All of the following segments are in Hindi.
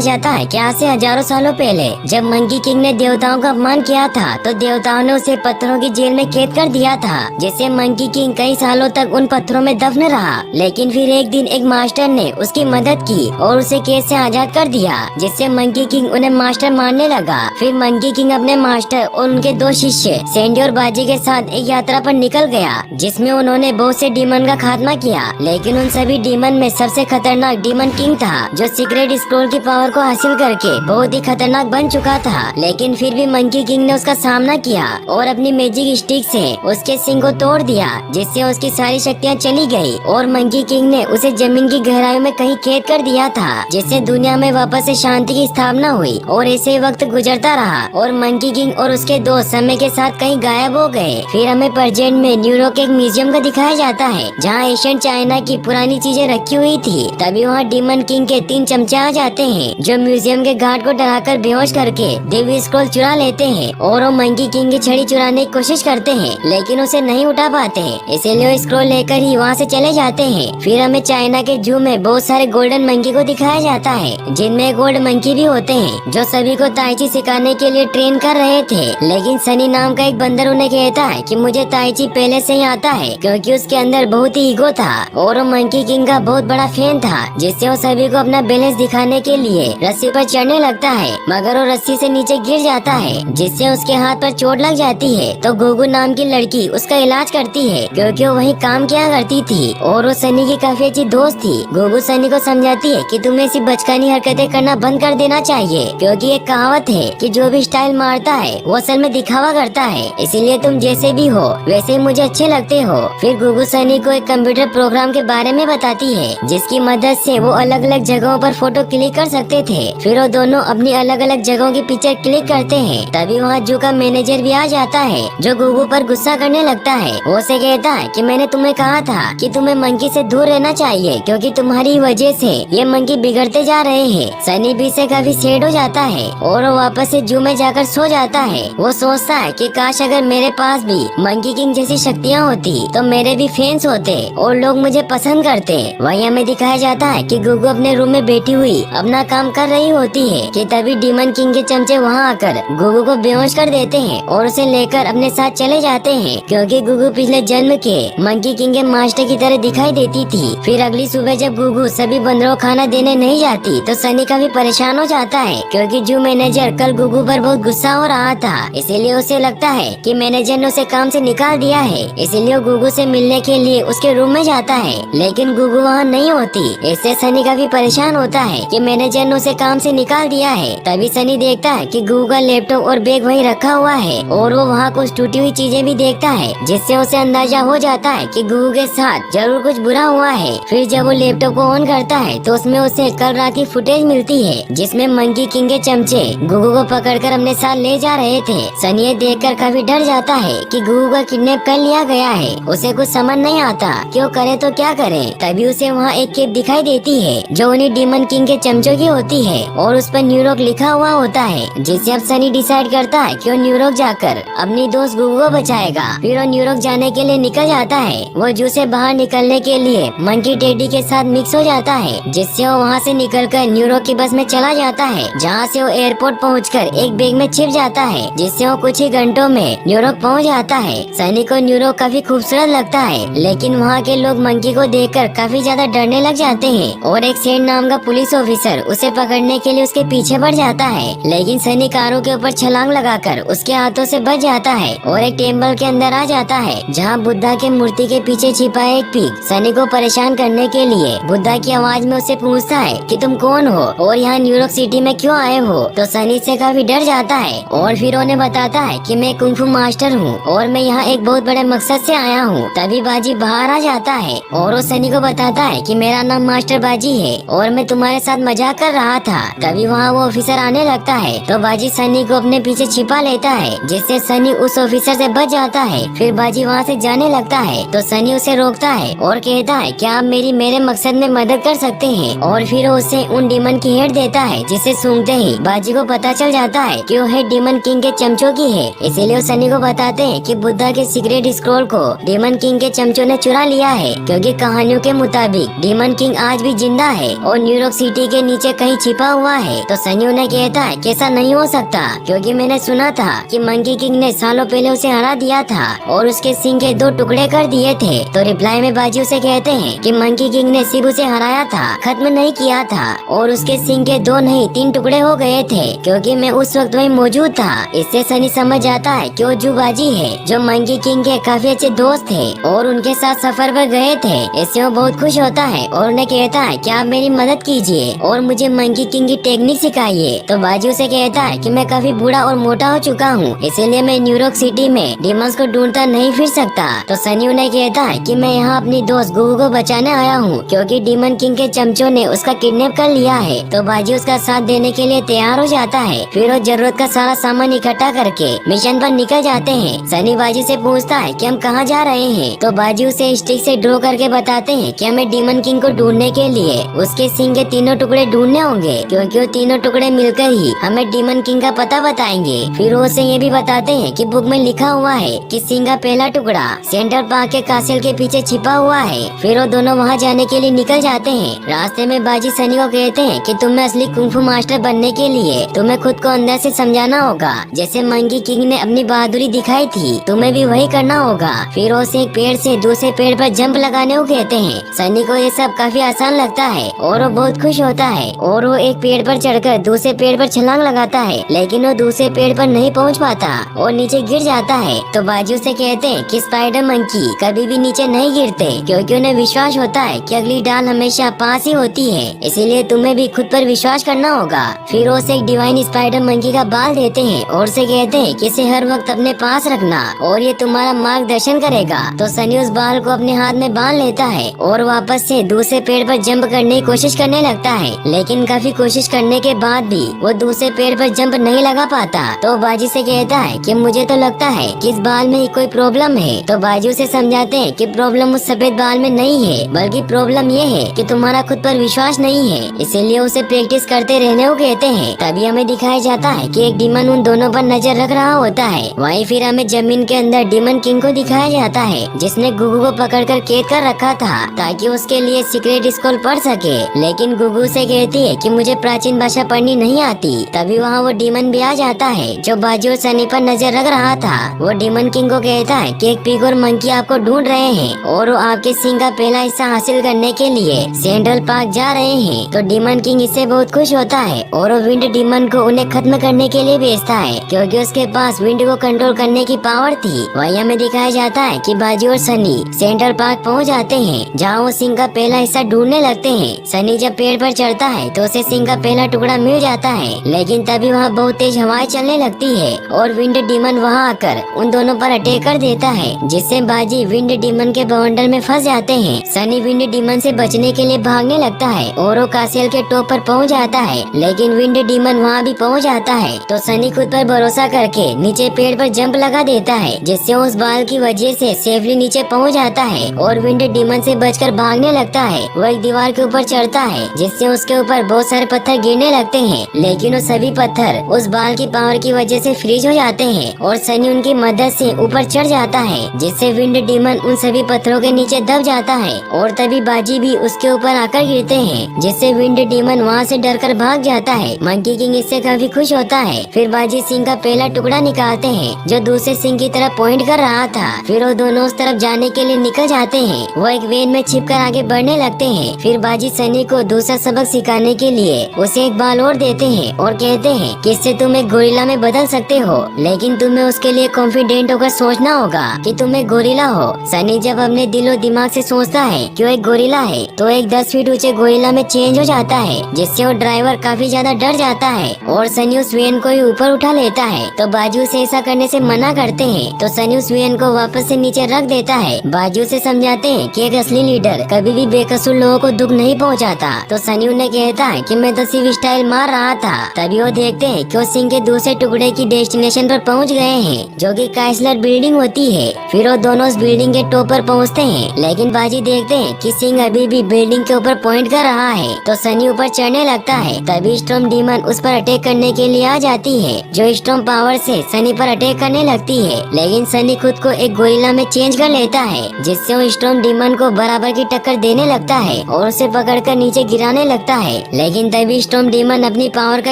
जाता है कि आज से हजारों सालों पहले जब मंकी किंग ने देवताओं का अपमान किया था तो देवताओं ने उसे पत्थरों की जेल में कैद कर दिया था, जिससे मंकी किंग कई सालों तक उन पत्थरों में दफन रहा। लेकिन फिर एक दिन एक मास्टर ने उसकी मदद की और उसे कैद से आजाद कर दिया, जिससे मंकी किंग उन्हें मास्टर मानने लगा। फिर मंकी किंग अपने मास्टर और उनके दो शिष्य सैंडी और बाजी के साथ एक यात्रा पर निकल गया, जिसमें उन्होंने बहुत से डीमन का खात्मा किया। लेकिन उन सभी डीमन में सबसे खतरनाक डीमन किंग था, जो सीक्रेट स्क्रोल की पावर को हासिल करके बहुत ही खतरनाक बन चुका था। लेकिन फिर भी मंकी किंग ने उसका सामना किया और अपनी मैजिक स्टिक से उसके सिंग को तोड़ दिया, जिससे उसकी सारी शक्तियाँ चली गयी और मंकी किंग ने उसे जमीन की गहराई में कहीं कैद कर दिया था, जिससे दुनिया में वापस से शांति की स्थापना हुई। और ऐसे वक्त गुजरता रहा और मंकी किंग और उसके दोस्त समय के साथ कहीं गायब हो गए। फिर हमें प्रेजेंट में न्यूयॉर्क के एक म्यूजियम का दिखाया जाता है, जहाँ एशियन चाइना की पुरानी चीजें रखी हुई थी। तभी वहाँ डीमन किंग के 3 चमचे आ जाते हैं, जो म्यूजियम के गार्ड को डराकर बेहोश करके देवी स्क्रॉल चुरा लेते हैं और वो मंकी किंग की छड़ी चुराने की कोशिश करते हैं, लेकिन उसे नहीं उठा पाते, इसीलिए वो स्क्रॉल लेकर ही वहाँ से चले जाते हैं। फिर हमें चाइना के जू में बहुत सारे गोल्डन मंकी को दिखाया जाता है, जिनमें गोल्ड मंकी भी होते हैं, जो सभी को ताइची सिखाने के लिए ट्रेन कर रहे थे। लेकिन सनी नाम का एक बंदर उन्हें कहता है कि मुझे ताइची पहले से ही आता है, क्योंकि उसके अंदर बहुत ही ईगो था और वो मंकी किंग का बहुत बड़ा फैन था, जिससे वो सभी को अपना बैलेंस दिखाने के लिए रस्सी पर चढ़ने लगता है, मगर वो रस्सी से नीचे गिर जाता है, जिससे उसके हाथ पर चोट लग जाती है। तो गुगु नाम की लड़की उसका इलाज करती है, क्योंकि वो वही काम किया करती थी और वो सनी की काफी अच्छी दोस्त थी। गुगु सनी को समझाती है कि तुम्हें ऐसी बचकानी हरकतें करना बंद कर देना चाहिए, क्योंकि एक कहावत है कि जो भी स्टाइल मारता है वो असल में दिखावा करता है, इसीलिए तुम जैसे भी हो वैसे ही मुझे अच्छे लगते हो। फिर गुगु सनी को एक कंप्यूटर प्रोग्राम के बारे में बताती है, जिसकी मदद से वो अलग अलग जगहों पर फोटो क्लिक कर सकते थे। फिर वो दोनों अपनी अलग अलग जगहों की पिक्चर क्लिक करते हैं। तभी वहाँ जू का मैनेजर भी आ जाता है, जो गुगु पर गुस्सा करने लगता है। वो उसे कहता है कि मैंने तुम्हें कहा था कि तुम्हें मंकी से दूर रहना चाहिए, क्योंकि तुम्हारी वजह से ये मंकी बिगड़ते जा रहे हैं। सनी भी से काफी सैड हो जाता है और वो वापस से जू में जाकर सो जाता है। वो सोचता है कि काश अगर मेरे पास भी मंकी किंग जैसी शक्तियाँ होती तो मेरे भी फैंस होते और लोग मुझे पसंद करते। वहीं हमें दिखाया जाता है कि गुगु अपने रूम में बैठी हुई अपना काम कर रही होती है कि तभी डीमन किंग के चमचे वहाँ आकर गुगु को बेहोश कर देते हैं और उसे लेकर अपने साथ चले जाते हैं, क्योंकि गुगु पिछले जन्म के मंकी किंग के मास्टर की तरह दिखाई देती थी। फिर अगली सुबह जब गुगु सभी बंदरों को खाना देने नहीं जाती तो सनी काफी परेशान हो जाता है, क्योंकि जू मैनेजर कल गुगु पर बहुत गुस्सा हो रहा था। इसीलिए उसे लगता है कि मैनेजर ने उसे काम से निकाल दिया है, इसीलिए वो गुगु से मिलने के लिए उसके रूम में जाता है, लेकिन गुगु वहाँ नहीं होती। इससे सनी काफी परेशान होता है कि मैनेजर ने उसे काम से निकाल दिया है। तभी सनी देखता है कि गुगु का लैपटॉप और बैग वहीं रखा हुआ है और वो वहाँ कुछ टूटी हुई चीजें भी देखता है, जिससे उसे अंदाजा हो जाता है कि गुगु के साथ जरूर कुछ बुरा हुआ है। फिर जब वो लैपटॉप को ऑन करता है तो उसमें उसे कल रात की फुटेज मिलती है, जिसमें मंकी किंग के चमचे गुगु को पकड़कर अपने साथ ले जा रहे थे। सनी ये देखकर काफी डर जाता है कि गुगु का किडनैप कर लिया गया है। उसे कुछ समझ नहीं आता कि वो करे तो क्या करे। तभी उसे वहाँ एक केप दिखाई देती है, जो उन्हीं डीमन किंग के चमचों की होती है और उस पर न्यूयॉर्क लिखा हुआ होता है, जिससे अब सनी डिसाइड करता है कि वो न्यूयॉर्क जाकर अपनी दोस्त गुगु को बचाएगा। फिर वो न्यूयॉर्क जाने के लिए निकल जाता है। वो जू से बाहर निकलने के लिए मंकी टेडी के साथ मिक्स हो जाता है, जिससे वो वहाँ से निकलकर न्यूयॉर्क की बस में चला जाता है, जहाँ से वो एयरपोर्ट पहुँचकर एक बैग में छिप जाता है, जिससे वो कुछ ही घंटों में न्यूयॉर्क पहुँच जाता है। सनी को न्यूयॉर्क काफी खूबसूरत लगता है, लेकिन वहाँ के लोग मंकी को देखकर काफी ज्यादा डरने लग जाते हैं और एक सेठ नाम का पुलिस ऑफिसर उसे पकड़ने के लिए उसके पीछे बढ़ जाता है। लेकिन सनी कारों के ऊपर छलांग लगाकर उसके हाथों से बच जाता है और एक टेम्पल के अंदर आ जाता है, जहाँ बुद्धा के मूर्ति के पीछे छिपा है एक पिग सनी को परेशान करने के लिए बुद्धा की आवाज में उससे पूछता है कि तुम कौन हो और यहाँ न्यूयॉर्क सिटी में क्यों आए हो। तो सनी से काफी डर जाता है और फिर उन्हें बताता है कि मैं कुंग फू मास्टर हूँ और मैं यहाँ एक बहुत बड़े मकसद से आया हूँ। तभी बाजी बाहर आ जाता है और वो सनी को बताता है कि मेरा नाम मास्टर बाजी है और मैं तुम्हारे साथ मजाक कर रहा था। तभी वहाँ वो ऑफिसर आने लगता है तो बाजी सनी को अपने पीछे छिपा लेता है, जिससे सनी उस ऑफिसर से बच जाता है। फिर बाजी वहाँ से जाने लगता है तो सनी उसे रोकता है और कहता है कि आप मेरे मकसद में मदद कर सकते हैं, और फिर वो उसे उन डीमन की हेड देता है, जिसे सूंघते ही बाजी को पता चल जाता है कि वो हेड डीमन किंग के चमचों की है। इसीलिए वो सनी को बताते हैं कि बुद्धा के सीक्रेट स्क्रॉल को डीमन किंग के चमचों ने चुरा लिया है, क्योंकि कहानियों के मुताबिक डीमन किंग आज भी जिंदा है और न्यूयॉर्क सिटी के नीचे कहीं कहीं छिपा हुआ है। तो सनी उन्हें कहता है कि ऐसा नहीं हो सकता, क्योंकि मैंने सुना था कि मंकी किंग ने सालों पहले उसे हरा दिया था और उसके सिंह के 2 टुकड़े कर दिए थे। तो रिप्लाई में बाजी उसे कहते हैं कि मंकी किंग ने सिर्फ उसे हराया था, खत्म नहीं किया था, और उसके सिंह के 2 नहीं 3 टुकड़े हो गए थे, क्योंकि मैं उस वक्त वहीं मौजूद था। इससे सनी समझ जाता है कि वो जुबाजी है, जो मंकी किंग के काफी अच्छे दोस्त थे और उनके साथ सफर पर गए थे। इससे वो बहुत खुश होता है और उन्हें कहता है कि आप मेरी मदद कीजिए और मुझे मंकी किंग की टेक्निक सिखाइए। तो बाजी उसे कहता है कि मैं काफी बूढ़ा और मोटा हो चुका हूँ, इसीलिए मैं न्यूयॉर्क सिटी में डीमंस को ढूंढता नहीं फिर सकता। तो सनी उन्हें कहता है कि मैं यहाँ अपनी दोस्त गुगु को बचाने आया हूँ, क्योंकि डीमन किंग के चमचों ने उसका किडनैप कर लिया है। तो बाजी उसका साथ देने के लिए तैयार हो जाता है। फिर वो जरूरत का सारा सामान इकट्ठा करके मिशन पर निकल जाते हैं। सनी बाजी से पूछता है कि हम कहाँ जा रहे हैं। तो बाजी उसे स्टिक से ड्रॉ करके बताते हैं कि हमें डीमन किंग को ढूंढने के लिए उसके सिंह के 3 टुकड़े ढूंढने होंगे, क्योंकि वो 3 टुकड़े मिलकर ही हमें डीमन किंग का पता बताएंगे। फिर वो उसे ये भी बताते हैं कि बुक में लिखा हुआ है कि सिंह का पहला टुकड़ा सेंट्रल पार्क के कासिल के पीछे छिपा हुआ है। फिर वो दोनों वहाँ जाने के लिए निकल जाते हैं। रास्ते में बाजी सनी को कहते हैं कि तुम्हें असली कुंफू मास्टर बनने के लिए तुम्हें खुद को अंदर से समझाना होगा, जैसे मंकी किंग ने अपनी बहादुरी दिखाई थी, तुम्हें भी वही करना होगा। फिर वो एक पेड़ से दूसरे पेड़ पर जंप लगाने को कहते हैं। सनी को ये सब काफी आसान लगता है और वो बहुत खुश होता है और वो एक पेड़ पर चढ़कर दूसरे पेड़ पर छलांग लगाता है, लेकिन वो दूसरे पेड़ पर नहीं पहुंच पाता और नीचे गिर जाता है। तो बाजू से कहते हैं कि स्पाइडर मंकी कभी भी नीचे नहीं गिरते, क्योंकि उन्हें विश्वास होता है कि अगली डाल हमेशा पास ही होती है, इसीलिए तुम्हें भी खुद पर विश्वास करना होगा। फिर वो एक डिवाइन स्पाइडर मंकी का बाल देते हैं और से कहते हैं कि इसे हर वक्त अपने पास रखना और ये तुम्हारा मार्गदर्शन करेगा। तो सनी उस बाल को अपने हाथ में बांध लेता है और वापस से दूसरे पेड़ पर जंप करने की कोशिश करने लगता है, लेकिन काफी कोशिश करने के बाद भी वो दूसरे पेड़ पर जंप नहीं लगा पाता। तो बाजी से कहता है कि मुझे तो लगता है कि इस बाल में ही कोई प्रॉब्लम है। तो बाजू से समझाते हैं कि प्रॉब्लम उस सफेद बाल में नहीं है, बल्कि प्रॉब्लम ये है कि तुम्हारा खुद पर विश्वास नहीं है, इसीलिए उसे प्रैक्टिस करते रहने को कहते हैं। तभी हमें दिखाया जाता है कि एक डीमन उन दोनों पर नजर रख रहा होता है। वहीं फिर हमें जमीन के अंदर डीमन किंग को दिखाया जाता है, जिसने गुगु को पकड़कर कैद कर रखा था ताकि उसके लिए सीक्रेट स्कूल पढ़ सके, लेकिन गुगु से कहती है कि मुझे प्राचीन भाषा पढ़नी नहीं आती। तभी वहाँ वो डीमन भी आ जाता है जो बाजी और सनी पर नजर रख रहा था। वो डीमन किंग को कहता है कि एक पिग और मंकी आपको ढूंढ रहे हैं और वो आपके सिंह का पहला हिस्सा हासिल करने के लिए सेंट्रल पार्क जा रहे हैं। तो डीमन किंग इससे बहुत खुश होता है और वो विंड डीमन को उन्हें खत्म करने के लिए भेजता है, क्योंकि उसके पास विंड को कंट्रोल करने की पावर थी। वहीं हमें दिखाया जाता है कि बाजी और सनी सेंट्रल पार्क पहुंच जाते हैं, जहां वो सिंह का पहला हिस्सा ढूंढने लगते हैं। सनी जब पेड़ पर चढ़ता है तो उसे सिंह का पहला टुकड़ा मिल जाता है, लेकिन तभी वहाँ बहुत तेज हवाएं चलने लगती है और विंड डीमन वहाँ आकर उन दोनों पर अटैक कर देता है, जिससे बाजी विंड डीमन के बवंडर में फंस जाते हैं। सनी विंड डीमन से बचने के लिए भागने लगता है और वो कासिल के टॉप पर पहुँच जाता है, लेकिन विंड डीमन वहाँ भी पहुँच जाता है। तो सनी खुद पर भरोसा करके नीचे पेड़ पर जंप लगा देता है, जिससे उस बाल की वजह से सेफली नीचे पहुँच जाता है और विंड डीमन से बचकर भागने लगता है। वो एक दीवार के ऊपर चढ़ता है, जिससे उसके ऊपर बहुत सारे पत्थर गिरने लगते हैं, लेकिन वो सभी पत्थर उस बाल की पावर की वजह से फ्रीज हो जाते हैं और सनी उनकी मदद से ऊपर चढ़ जाता है, जिससे विंड डीमन उन सभी पत्थरों के नीचे दब जाता है और तभी बाजी भी उसके ऊपर आकर गिरते हैं, जिससे विंड डीमन वहाँ से डरकर भाग जाता है। मंकी किंग इससे काफी खुश होता है। फिर बाजी सिंह का पहला टुकड़ा निकालते हैं जो दूसरे सिंह की तरफ पॉइंट कर रहा था। फिर वो दोनों उस तरफ जाने के लिए निकल जाते हैं। वो एक वेन में छिपकर आगे बढ़ने लगते हैं। फिर बाजी सनी को दूसरा सबक सिखाने के लिए उसे एक बाल और देते हैं और कहते हैं कि इससे तुम एक गोरिल्ला में बदल सकते हो, लेकिन तुम्हें उसके लिए कॉन्फिडेंट होकर सोचना होगा कि तुम एक गोरिल्ला हो। सनी जब अपने दिलो दिमाग से सोचता है कि वो एक गोरिल्ला है, तो एक 10 फीट ऊंचे गोरिल्ला में चेंज हो जाता है, जिससे वो ड्राइवर काफी ज्यादा डर जाता है और सनी उस वेन को ही ऊपर उठा लेता है। तो बाजू से ऐसा करने से मना करते हैं, तो सनी उस वेन को वापस से नीचे रख देता है। बाजू से समझाते हैं कि एक असली लीडर कभी भी बेकसूर लोगों को दुख नहीं पहुंचाता। तो सनी उन्हें कहता है कि मैं तो सिर्फ स्टाइल मार रहा था। तभी वो देखते हैं कि वो सिंह के दूसरे टुकड़े की डेस्टिनेशन पर पहुंच गए हैं, जो कि काइसलर बिल्डिंग होती है। फिर वो दोनों उस बिल्डिंग के टॉप पर पहुंचते हैं, लेकिन बाजी देखते हैं कि सिंह अभी भी बिल्डिंग के ऊपर पॉइंट कर रहा है। तो सनी ऊपर चढ़ने लगता है। तभी स्टॉर्म डीमन उस पर अटैक करने के लिए आ जाती है, जो स्टॉर्म पावर से सनी पर अटैक करने लगती है, लेकिन सनी खुद को एक गोरिल्ला में चेंज कर लेता है, जिससे वो स्टॉर्म डीमन को बराबर की टक्कर देने लगता है और उसे पकड़कर नीचे गिराने लगता है। लेकिन तभी स्टॉर्म डीमन अपनी पावर का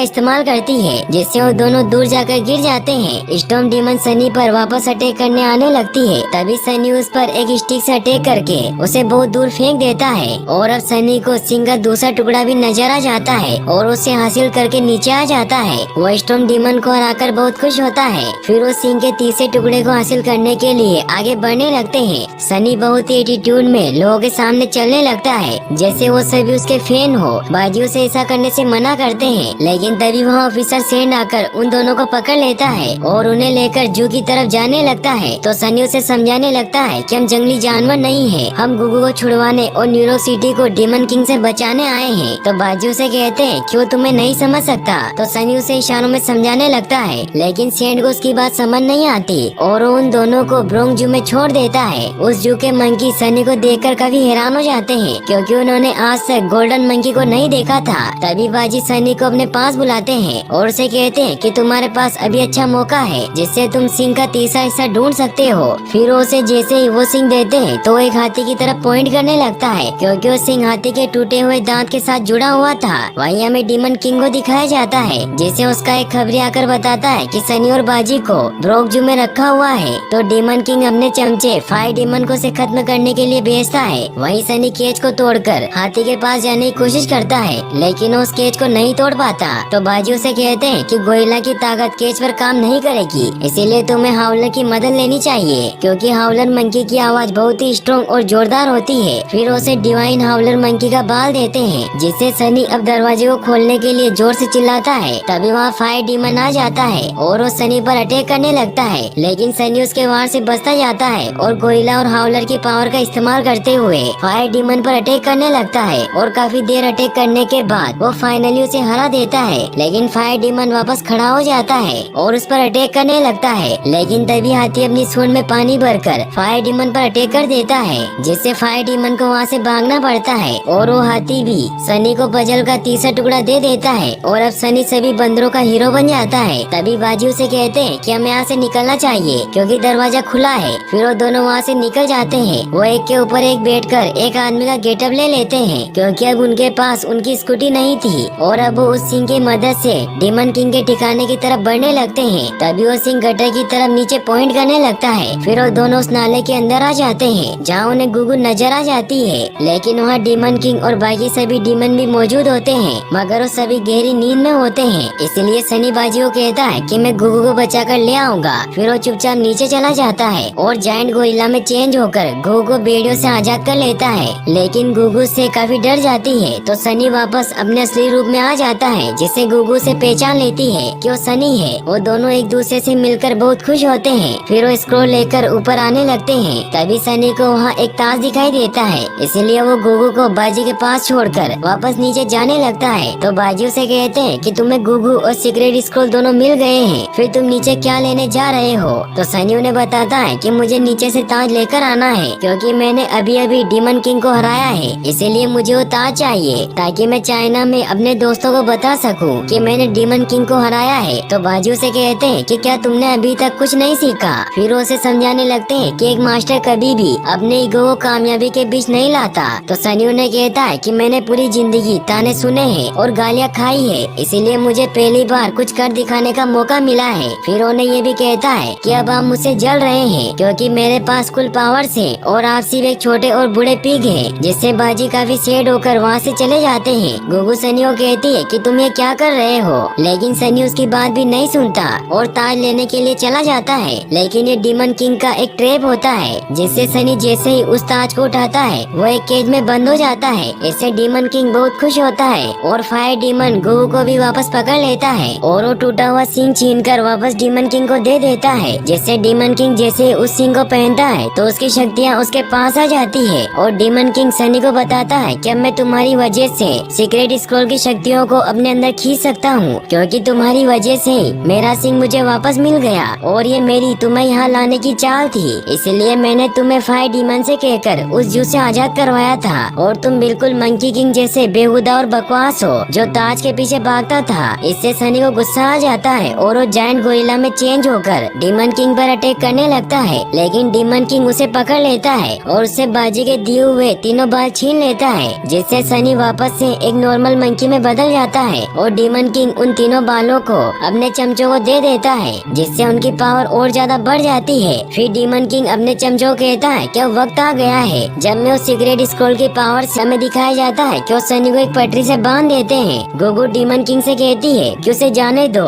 इस्तेमाल करती है, जिससे वो दोनों दूर जाकर गिर जाते हैं। स्टॉर्म डीमन सनी पर वापस अटैक करने आने लगती है। तभी सनी उस पर एक स्टिक से अटैक करके उसे बहुत दूर फेंक देता है और अब सनी को सिंह का दूसरा टुकड़ा भी नजर आ जाता है और उसे हासिल करके नीचे आ जाता है। वो स्टॉर्म डीमन को हराकर बहुत खुश होता है। फिर वो सिंह के तीसरे टुकड़े को हासिल करने के लिए आगे बढ़ने लगते हैं। सनी बहुत ही एटीट्यूड में लोगों के सामने चलने लगता है जैसे वो सभी उसके फैन हो। बाजियों से ऐसा करने से मना करते हैं, लेकिन तभी वहाँ ऑफिसर सेंड आकर उन दोनों को पकड़ लेता है और उन्हें लेकर जू की तरफ जाने लगता है। तो सनी उसे समझाने लगता है कि हम जंगली जानवर नहीं है, हम गुगू को छुड़वाने और न्यूरो सिटी को डीमन किंग से बचाने आए हैं। तो बाजू से कहते हैं क्यों तुम्हें नहीं समझ सकता। तो सनी उसे इशारों में समझाने लगता है, लेकिन सेंड को उसकी बात समझ नहीं आती और वो उन दोनों को ब्रोंग जू में छोड़ देता है। उस जू के मंकी सनी को देखकर काफी हैरान हो जाते हैं, क्योंकि उन्होंने आज तक गोल्डन मंकी को नहीं देखा था। तभी बाजी सनी को अपने पास बुलाते हैं और उसे कहते हैं कि तुम्हारे पास अभी अच्छा मौका है जिससे तुम सिंह का तीसरा हिस्सा ढूंढ सकते हो। फिर उसे जैसे ही वो सिंह देते हैं तो एक हाथी की तरफ पॉइंट करने लगता है, क्योंकि वो सिंह हाथी के टूटे हुए दांत के साथ जुड़ा हुआ था। वहीं हमें डीमन किंग को दिखाया जाता है, जिसे उसका एक खबरी आकर बताता है कि सनी और बाजी को ब्रोक जू में रखा हुआ है। तो डीमन किंग अपने चमचे फायर डीमन को से खत्म करने के लिए भेजता है। वहीं सनी केज को तोड़कर हाथी के पास जाने की कोशिश करता है, लेकिन उस केज को नहीं तोड़ पाता। तो बाजी उसे कहते हैं कि गोरिल्ला की ताकत केज पर काम नहीं करेगी, इसीलिए तुम्हें हाउलर की मदद लेनी चाहिए, क्योंकि हाउलर मंकी की आवाज बहुत ही स्ट्रॉन्ग और जोरदार होती है। फिर उसे डिवाइन हाउलर मंकी का बाल देते हैं, जिससे सनी अब दरवाजे को खोलने के लिए जोर से चिल्लाता है। तभी वहाँ फायर डीमन आ जाता है और वो सनी पर अटैक करने लगता है, लेकिन सनी उसके वार से बचता जाता है और गोरिल्ला और हाउलर की पावर का इस्तेमाल करते हुए फायर डीमन पर अटैक करने लगता है। और काफी देर अटैक करने के बाद वो फाइनली उसे हरा देता है, लेकिन फायर डीमन वापस खड़ा हो जाता है और उस पर अटैक करने लगता है। लेकिन तभी हाथी अपनी सूंड में पानी भरकर फायर डीमन पर अटैक कर देता है, जिससे फायर डीमन को वहाँ से भागना पड़ता है और वो हाथी भी सनी को पजल का तीसरा टुकड़ा दे देता है और अब सनी सभी बंदरों का हीरो बन जाता है। तभी बाजी उसे कहते हैं कि हमें यहाँ से निकलना चाहिए, क्योंकि दरवाजा खुला है। फिर वो दोनों वहाँ से निकल जाते हैं। वो एक के ऊपर एक बैठकर एक आदमी का गेटअप ले लेते हैं, क्योंकि अब उनके पास उनकी स्कूटी नहीं थी और अब वो उस सिंह की मदद से डीमन किंग के ठिकाने की तरफ बढ़ने लगते हैं। तभी वो सिंह गटर की तरफ नीचे पॉइंट करने लगता है। फिर वो दोनों उस नाले के अंदर आ जाते हैं, जहाँ उन्हें गुगु नजर आ जाती है, लेकिन वहाँ डीमन किंग और बाकी सभी डीमन भी मौजूद होते हैं, मगर वो सभी गहरी नींद में होते हैं। इसलिए सनी बाजी को कहता है कि मैं गुगु को बचाकर ले आऊंगा। फिर वो चुपचाप नीचे चला जाता है और जायंट गोरिल्ला में चेंज होकर गुगु को बेड़ियों से आजाद कर लेता है, लेकिन गुगु से काफी डर जाती है। तो सनी वापस अपने असली रूप में आ जाता है, जिससे गुगु से पहचान लेती है कि वो सनी है। वो दोनों एक दूसरे से मिलकर बहुत खुश होते हैं। फिर वो स्क्रोल लेकर ऊपर आने लगते हैं। तभी सनी को वहाँ एक ताज दिखाई देता है, इसलिए वो गुगु को बाजी के पास छोड़कर वापस नीचे जाने लगता है। तो बाजी उसे कहते हैं कि तुम्हें गुगु और सीक्रेट स्क्रोल दोनों मिल गए हैं, फिर तुम नीचे क्या लेने जा रहे हो। तो सनी उन्हें बताता है कि मुझे नीचे से ताज लेकर आना है, क्योंकि मैंने अभी अभी डीमन किंग को हराया है, इसीलिए मुझे वो ताज चाहिए, ताकि मैं चाइना में अपने दोस्तों को बता सकूं कि मैंने डीमन किंग को हराया है। तो बाजू से कहते हैं कि क्या तुमने अभी तक कुछ नहीं सीखा। फिर वो उसे समझाने लगते हैं कि एक मास्टर कभी भी अपने ईगो को कामयाबी के बीच नहीं लाता। तो सनी उन्हें कहता है कि मैंने पूरी जिंदगी ताने सुने हैं और गालियाँ खाई है, इसीलिए मुझे पहली बार कुछ कर दिखाने का मौका मिला है। फिर उन्हें ये भी कहता है कि अब आप मुझसे जल रहे हैं, क्योंकि मेरे पास कुल पावर्स है और आप सिर्फ एक छोटे और बूढ़े पिग हैं। जिससे बाजी काफी सैड होकर वहाँ से चले जाते हैं। गुगु सनी को कहती है कि तुम ये क्या कर रहे हो, लेकिन सनी उसकी बात भी नहीं सुनता और ताज लेने के लिए चला जाता है। लेकिन ये डीमन किंग का एक ट्रैप होता है, जिससे सनी जैसे ही उस ताज को उठाता है वो एक केज में बंद हो जाता है। इससे डीमन किंग बहुत खुश होता है और फायर डीमन गुगु को भी वापस पकड़ लेता है और वो टूटा हुआ सिंह छीनकर वापस डीमन किंग को दे देता है। जिससे डीमन किंग जैसे उस सिंह को पहनता है तो उसकी शक्तियाँ उसके पास आ जाती है और डीमन किंग सनी को बताता है कि अब मैं तुम्हारी वजह से सीक्रेट स्क्रोल की शक्तियों को अपने अंदर खींच सकता हूँ, क्योंकि तुम्हारी वजह से मेरा सिंह मुझे वापस मिल गया और ये मेरी तुम्हें यहाँ लाने की चाल थी। इसलिए मैंने तुम्हें फायर डीमन से कहकर उस जू से आजाद करवाया था और तुम बिल्कुल मंकी किंग जैसे बेहुदा और बकवास हो जो ताज के पीछे भागता था। इससे सनी को गुस्सा आ जाता है और वो जायंट गोरिल्ला में चेंज होकर डीमन किंग पर अटैक करने लगता है, लेकिन डीमन किंग उसे पकड़ लेता है और उससे बाजी के दिए हुए तीनों बाल छीन लेता है। जिससे सनी वापस से एक नॉर्मल मंकी में बदल जाता है और डीमन किंग उन तीनों बालों को अपने चमचों को दे देता है, जिससे उनकी पावर और ज्यादा बढ़ जाती है। फिर डीमन किंग अपने चमचों को कहता है कि अब वक्त आ गया है जब मैं उस सीक्रेट स्क्रॉल की पावर से हमें दिखाया जाता है कि उस सनी को एक पटरी से बांध देते हैं। गुगु डीमन किंग से कहती है कि उसे जाने दो,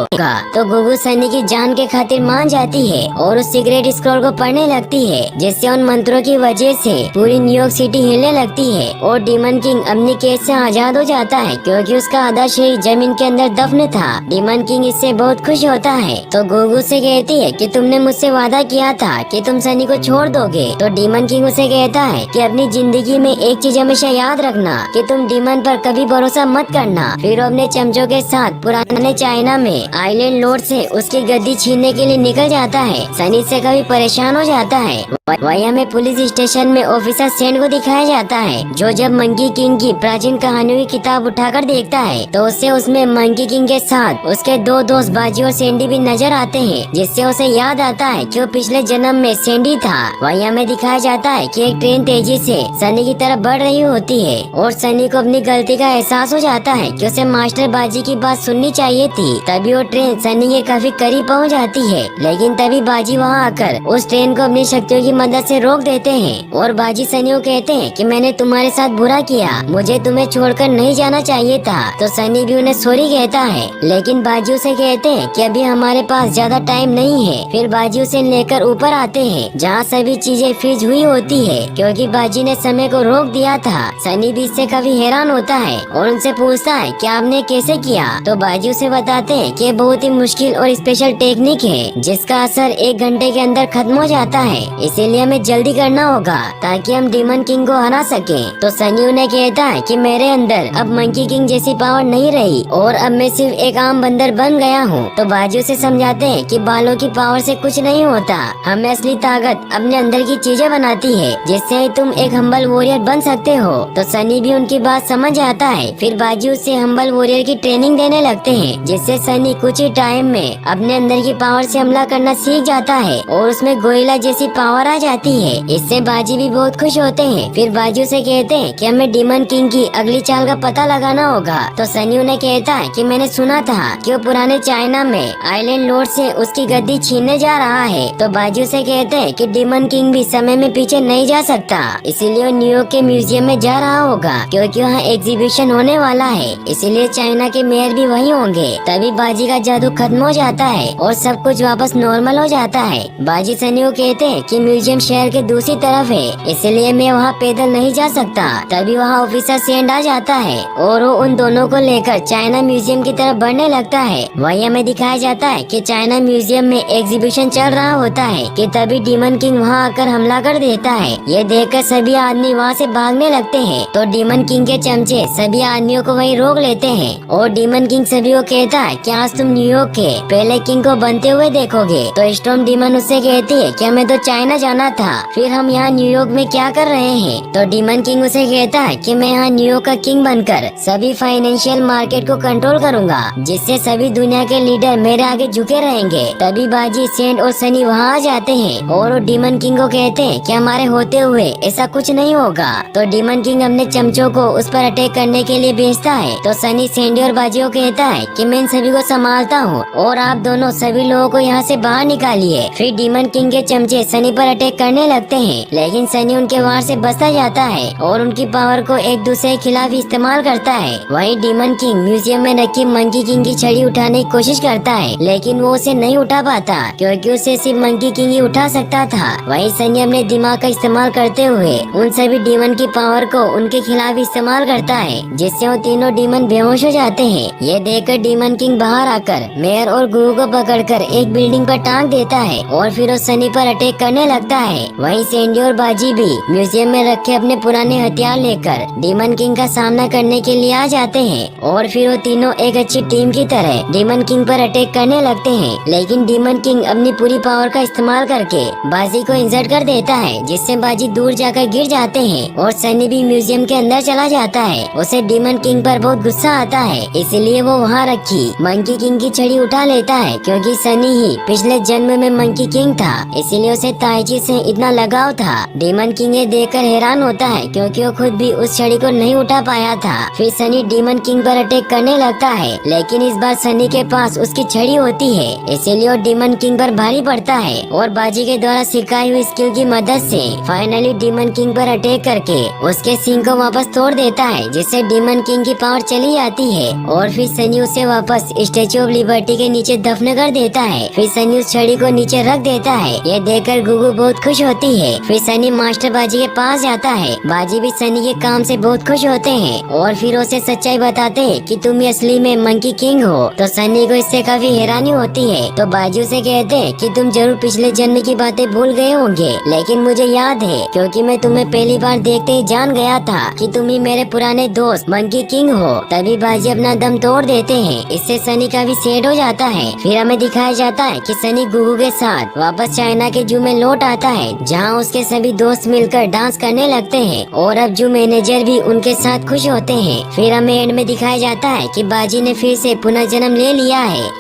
तो गुगु सनी की जान के खातिर मान जाती है और उस सीक्रेट स्क्रॉल को पढ़ने लगती है, जिससे उन मंत्रों की वजह से पूरी न्यूयॉर्क सिटी हिलने लगती है और डीमन किंग अपनी केस से आजाद हो जाता है, क्योंकि उसका आधा शरीर जमीन के अंदर दफन था। डीमन किंग इससे बहुत खुश होता है, तो गुगु से कहती है कि तुमने मुझसे वादा किया था कि तुम सनी को छोड़ दोगे। तो डीमन किंग उसे कहता है कि अपनी जिंदगी में एक चीज हमेशा याद रखना कि तुम डीमन पर कभी भरोसा मत करना। फिर वो अपने चमचों के साथ पुराने चाइना में आइलैंड लॉर्ड से उसकी गद्दी छीनने के लिए निकल जाता है। सनी से कभी परेशान हो जाता है। वही हमें पुलिस स्टेशन में ऑफिसर सेंड को दिखाया जाता है, जो जब मंकी किंग की प्राचीन कहानियों की किताब उठाकर देखता है तो उससे उसमें मंकी किंग के साथ उसके दो दोस्त बाजी और सैंडी भी नजर आते हैं, जिससे उसे याद आता है कि वो पिछले जन्म में सैंडी था। वही हमें दिखाया जाता है कि एक ट्रेन तेजी से सनी की तरफ बढ़ रही होती है और सनी को अपनी गलती का एहसास हो जाता है कि उसे मास्टर बाजी की बात सुननी चाहिए थी। तभी वो ट्रेन सनी के काफी करीब पहुंच जाती है, लेकिन तभी बाजी वहां आकर उस ट्रेन को अपनी शक्तियों की मदद से रोक देते हैं और बाजी सनी को कहते हैं कि मैंने तुम्हारे साथ बुरा किया, मुझे तुम्हें छोड़कर नहीं जाना चाहिए था। तो सनी भी उन्हें सॉरी कहता है, लेकिन बाजी उसे कहते हैं कि अभी हमारे पास ज्यादा टाइम नहीं है। फिर बाजी उसे लेकर ऊपर आते हैं, जहाँ सभी चीजें फ्रीज हुई होती है, क्योंकि बाजी ने समय को रोक दिया था। सनी भी इससे काफी हैरान होता है और उनसे पूछता है कि आपने कैसे किया। तो बाजी उसे बताते हैं कि बहुत ही मुश्किल और स्पेशल टेक्निक है, जिसका असर 1 घंटे के अंदर खत्म हो जाता है, इसीलिए हमें जल्दी करना होगा ताकि हम डीमन किंग को हरा सके। तो सनी उन्हें कहता है कि मेरे अंदर अब मंकी किंग जैसी पावर नहीं रही और अब मैं सिर्फ एक आम बंदर बन गया हूँ। तो बाजू से समझाते हैं कि बालों की पावर से कुछ नहीं होता, हमें असली ताकत अपने अंदर की चीजें बनाती है, जिससे तुम एक हम्बल वॉरियर बन सकते हो। तो सनी भी उनकी बात समझ आता है। फिर बाजू से हम्बल वॉरियर की ट्रेनिंग देने लगते हैं, जिससे सनी कुछ ही टाइम में अपने अंदर की पावर से हमला करना सीख जाता है और उसमें गोरिल्ला जैसी पावर आ जाती है। इससे बाजी भी बहुत खुश होते हैं। फिर बाजू से कहते हैं कि हमें डीमन किंग की अगली चाल का पता लगाना होगा। तो सनी उन्हें कहता है कि मैंने सुना था कि वो पुराने चाइना में आइलैंड लॉर्ड से उसकी गद्दी छीनने जा रहा है। तो बाजू से कहते हैं कि डीमन किंग भी समय में पीछे नहीं जा सकता, इसीलिए वो न्यूयॉर्क के म्यूजियम में जा रहा होगा, क्योंकि वहाँ एग्जीबिशन होने वाला है, इसीलिए चाइना के मेयर भी वही होंगे। तभी बाजी का जादू खत्म हो जाता है और सब कुछ वापस नॉर्मल हो जाता है। बाजी सनी को कहते हैं कि म्यूजियम शहर के दूसरी तरफ है, इसलिए मैं वहाँ पैदल नहीं जा सकता। तभी वहाँ ऑफिसर सेंड आ जाता है और वो उन दोनों को लेकर चाइना म्यूजियम की तरफ बढ़ने लगता है। वही हमें दिखाया जाता है कि चाइना म्यूजियम में एग्जीबिशन चल रहा होता है कि तभी डीमन किंग वहाँ आकर हमला कर देता है। ये देखकर सभी आदमी वहाँ से भागने लगते हैं। तो डीमन किंग के चमचे सभी आदमियों को वहीं रोक लेते हैं और डीमन किंग सभी को कहता है कि आज तुम न्यूयॉर्क के पहले किंग को बनते हुए देखोगे। तो स्टॉर्म डीमन उससे कहती है कि हमें तो चाइना जाना था, फिर हम यहाँ न्यूयॉर्क में क्या कर रहे हैं। तो डीमन किंग उसे कहता है कि मैं यहाँ न्यूयॉर्क का किंग बनकर सभी फाइनेंशियल मार्केट को कंट्रोल करूँगा, जिससे सभी दुनिया के लीडर मेरे आगे झुके रहेंगे। तभी बाजी सेंड और सनी वहाँ आ जाते हैं और वो डीमन किंग को कहते हैं कि हमारे होते हुए ऐसा कुछ नहीं होगा। तो डीमन किंग अपने चमचों को उस पर अटैक करने के लिए भेजता है। तो सनी सैंडी और बाजी को कहता है कि मैं इन सभी को संभालता हूँ और आप दोनों सभी लोगों को यहाँ से बाहर निकालिए। फिर डीमन किंग के चमचे सनी पर अटैक करने लगते हैं, लेकिन सनी उनके वार से बचता जाता है और उनकी पावर को एक दूसरे के खिलाफ इस्तेमाल करता है। वहीं डीमन किंग म्यूजियम में रखी मंकी किंग की छड़ी उठाने की कोशिश करता है, लेकिन वो उसे नहीं उठा पाता, क्योंकि उसे सिर्फ मंकी किंग ही उठा सकता था। वहीं सनी अपने दिमाग का इस्तेमाल करते हुए उन सभी डीमन की पावर को उनके खिलाफ इस्तेमाल करता है, जिससे वो तीनों डीमन बेहोश हो जाते हैं। ये देखकर डीमन किंग बाहर आकर मेयर और गुरु को पकड़कर एक बिल्डिंग पर टांग देता है और फिर वो सनी पर अटैक करने लगता है। वहीं सैंडी और बाजी भी म्यूजियम में रखे अपने पुराने हथियार लेकर डीमन किंग का सामना करने के लिए आ जाते हैं और फिर वो तीनों एक अच्छी टीम की तरह डीमन किंग पर अटैक करने लगते हैं। लेकिन डीमन किंग अपनी पूरी पावर का इस्तेमाल करके बाजी को इंजर्ड कर देता है, जिससे बाजी दूर जाकर गिर जाते हैं और सनी भी म्यूजियम के अंदर चला जाता है। उसे डीमन किंग पर बहुत गुस्सा आता है, इसलिए वो वहाँ रखी मंकी किंग की छड़ी उठा लेता है, क्योंकि सनी ही पिछले जन्म में मंकी किंग था, इसीलिए उसे ताइची छड़ी से इतना लगाव था। डीमन किंग ये देखकर हैरान होता है क्योंकि वो खुद भी उस छड़ी को नहीं उठा पाया था। फिर सनी डीमन किंग पर अटैक करने लगता है, लेकिन इस बार सनी के पास उसकी छड़ी होती है, इसीलिए वो डीमन किंग पर भारी पड़ता है और बाजी के द्वारा सिखाई हुई स्किल की मदद से फाइनली डीमन किंग पर अटैक करके उसके सिंग को वापस तोड़ देता है, जिससे डीमन किंग की पावर चली जाती है और फिर सनी उसे वापस स्टेचू ऑफ लिबर्टी के नीचे दफन कर देता है। फिर सनी उस छड़ी को नीचे रख देता है। ये देखकर गुगु बहुत खुश होती है। फिर सनी मास्टर बाजी के पास जाता है। बाजी भी सनी के काम से बहुत खुश होते हैं और फिर उसे सच्चाई बताते हैं कि तुम ही असली में मंकी किंग हो। तो सनी को इससे काफी हैरानी होती है। तो बाजी उसे कहते हैं कि तुम जरूर पिछले जन्म की बातें भूल गए होंगे, लेकिन मुझे याद है क्योंकि मैं तुम्हें पहली बार देखते ही जान गया था कि तुम ही मेरे पुराने दोस्त मंकी किंग हो। तभी बाजी अपना दम तोड़ देते हैं। इससे सनी काफी सैड हो जाता है। फिर हमें दिखाया जाता है कि सनी गुगु के साथ वापस चाइना के जू में लौट आता है, जहां उसके सभी दोस्त मिलकर डांस करने लगते हैं और अब जू मैनेजर भी उनके साथ खुश होते हैं। फिर हमें एंड में दिखाया जाता है कि बाजी ने फिर से पुनर्जन्म ले लिया है।